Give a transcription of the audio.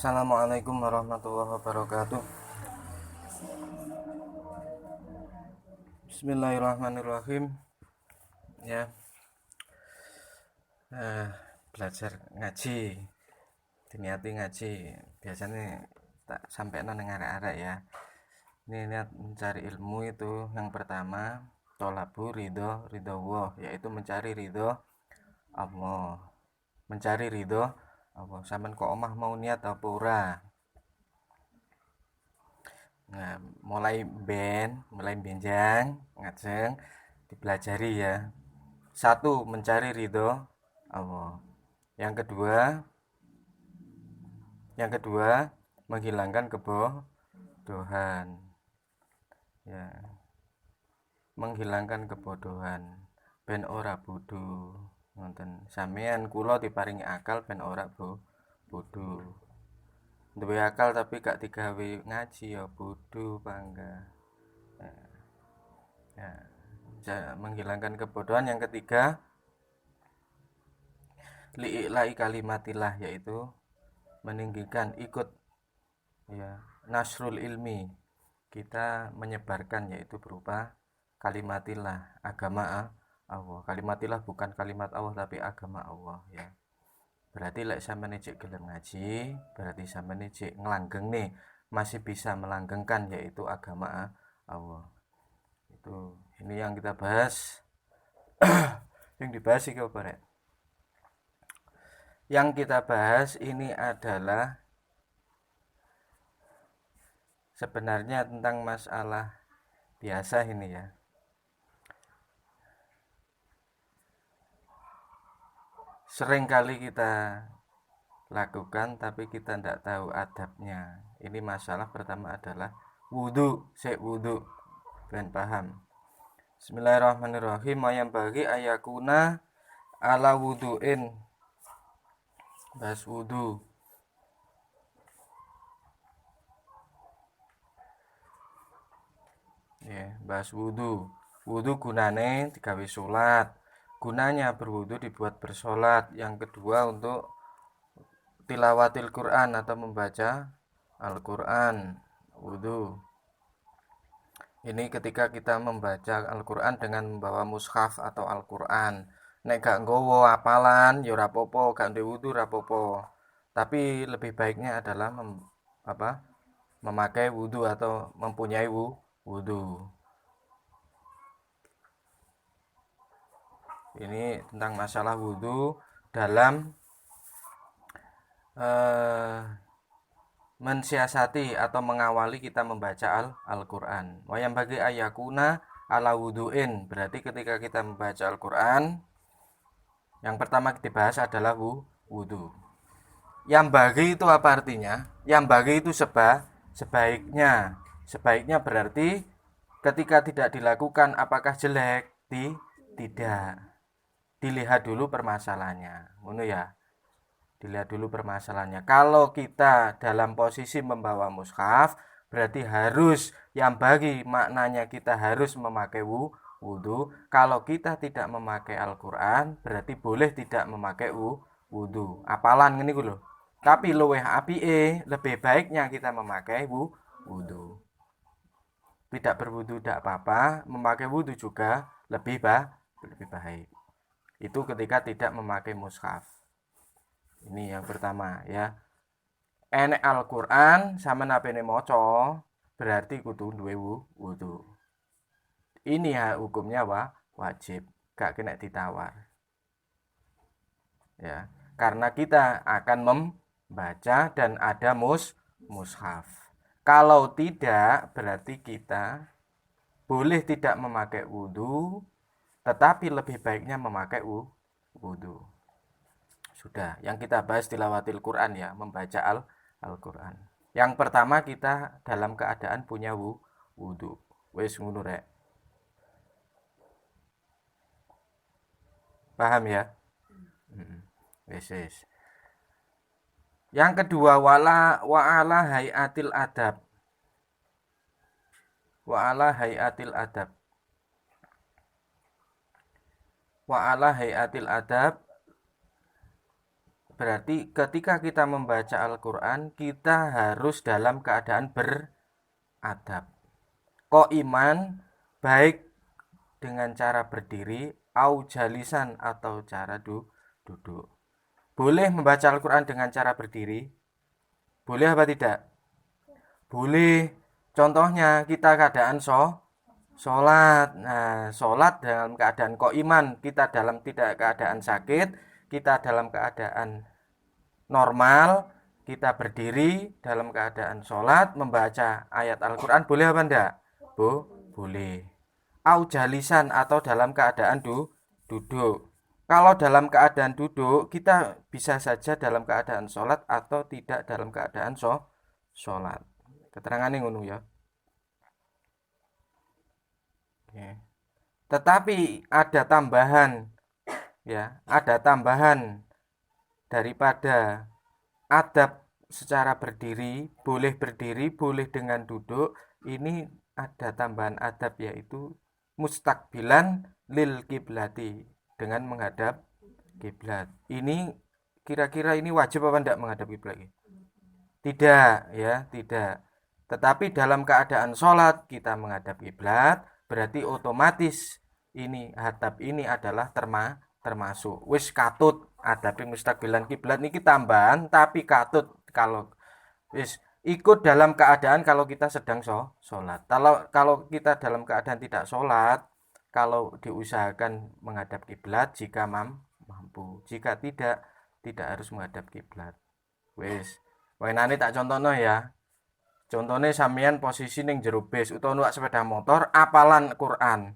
Assalamualaikum warahmatullahi wabarakatuh. Bismillahirrahmanirrahim. Ya, belajar ngaji, diniati ngaji. Biasanya tak sampai nang arek-arek ya. Ini niat mencari ilmu itu yang pertama, tolabu ridho Allah, yaitu mencari ridho Allah. Mencari ridho Allah. Sampean kok omah mau niat apa ora? Nah, mulai benjang, ngajeng, dipelajari ya. Satu, mencari ridho Allah. Yang kedua, menghilangkan kebodohan. Ya, menghilangkan kebodohan. Ben ora bodoh. Ngonten. Sampeyan kula diparingi akal ben ora bodoh. Duwe akal tapi gak digawe ngaji ya bodoh bangga. Ya, menghilangkan kebodohan. Yang ketiga, li'i'lai kalimatillah, yaitu meninggikan ikut ya nasrul ilmi, kita menyebarkan, yaitu berupa kalimatillah, agama Allah. Kalimatillah bukan kalimat Allah tapi agama Allah ya. Berarti lek sampeyan cek gelem ngaji, berarti sampeyan cek ngelanggeng nih, masih bisa melanggengkan, yaitu agama Allah. Itu ini yang kita bahas. Yang dibahas iki apa rek? Yang kita bahas ini adalah sebenarnya tentang masalah biasa ini ya. Sering kali kita lakukan tapi kita tidak tahu adabnya. Ini masalah pertama adalah wudhu. Wudhu ben paham. Bismillahirrahmanirrahim. Mayam bagi ayakuna ala wudhuin. Bahas wudhu. Ya, bahas wudhu. Wudhu gunane digawe sholat. Gunanya berwudhu dibuat bersolat. Yang kedua untuk tilawatil Quran atau membaca Al-Quran. Wudhu. Ini ketika kita membaca Al-Quran dengan membawa mushaf atau Al-Quran. Nek gak nggowo apalan ya ora apa-apa, gak ndek wudu ora apa-apa. Tapi lebih baiknya adalah memakai wudu atau mempunyai wudu. Ini tentang masalah wudu dalam mensiasati atau mengawali kita membaca Al-Quran. Wayang bagi ayakuna ala wuduin, berarti ketika kita membaca Al-Quran, yang pertama dibahas adalah wudu. Yang bagi itu apa artinya? Yang bagi itu sebaiknya. Sebaiknya berarti ketika tidak dilakukan apakah jelek? Tidak. Dilihat dulu permasalahannya. Ngono ya. Dilihat dulu permasalahannya. Kalau kita dalam posisi membawa mushaf, berarti harus, yang bagi maknanya kita harus memakai wudhu. Kalau kita tidak memakai Al-Quran, berarti boleh tidak memakai wudhu. Apalan ini lho. Tapi lebih baiknya kita memakai wudhu. Tidak berwudhu tidak apa-apa, memakai wudhu juga lebih baik. Itu ketika tidak memakai mushaf. Ini yang pertama ya. Enek Al-Quran sama napene moco, berarti kudu duwe wudhu. Ini ya hukumnya wajib, gak kena ditawar. Ya, karena kita akan membaca dan ada mushaf. Kalau tidak, berarti kita boleh tidak memakai wudhu, tetapi lebih baiknya memakai wudhu. Sudah, yang kita bahas tilawatil Quran ya, membaca Al-Quran. Yang pertama kita dalam keadaan punya wudhu. Wes ngono rek. Paham ya? Wes. Yang kedua wa'ala hayatil adab. Wa'ala hayatil adab. Wa'ala hayatil adab berarti ketika kita membaca Al-Quran kita harus dalam keadaan beradab. Iman baik dengan cara berdiri, au jalisan atau cara duduk. Boleh membaca Al-Quran dengan cara berdiri? Boleh apa tidak? Boleh. Contohnya kita keadaan sholat. Nah, sholat dalam keadaan iman, kita dalam tidak keadaan sakit, kita dalam keadaan normal, kita berdiri dalam keadaan sholat, membaca ayat Al-Quran, boleh apa enggak? Boleh. Au jalisan atau dalam keadaan duduk. Kalau dalam keadaan duduk, kita bisa saja dalam keadaan sholat atau tidak dalam keadaan sholat. Keterangannya ngono ya. Oke. Tetapi ada tambahan, ya, ada tambahan daripada adab secara berdiri, boleh dengan duduk. Ini ada tambahan adab yaitu mustaqbilan lil kiblati, dengan menghadap kiblat. Ini kira-kira ini wajib apa enggak menghadap kiblat? Tidak, ya, tidak. Tetapi dalam keadaan sholat kita menghadap kiblat, berarti otomatis ini hadap ini adalah termasuk wis katut adapi mustaqbilan kiblat niki tambahan, tapi katut kalau wis ikut dalam keadaan kalau kita sedang sholat. Kalau kita dalam keadaan tidak sholat, kalau diusahakan menghadap kiblat jika mampu, jika tidak harus menghadap kiblat. Wis, wainane tak contohno ya. Contohnya sampean posisi ning jero bis utawa numpak sepeda motor apalan Quran.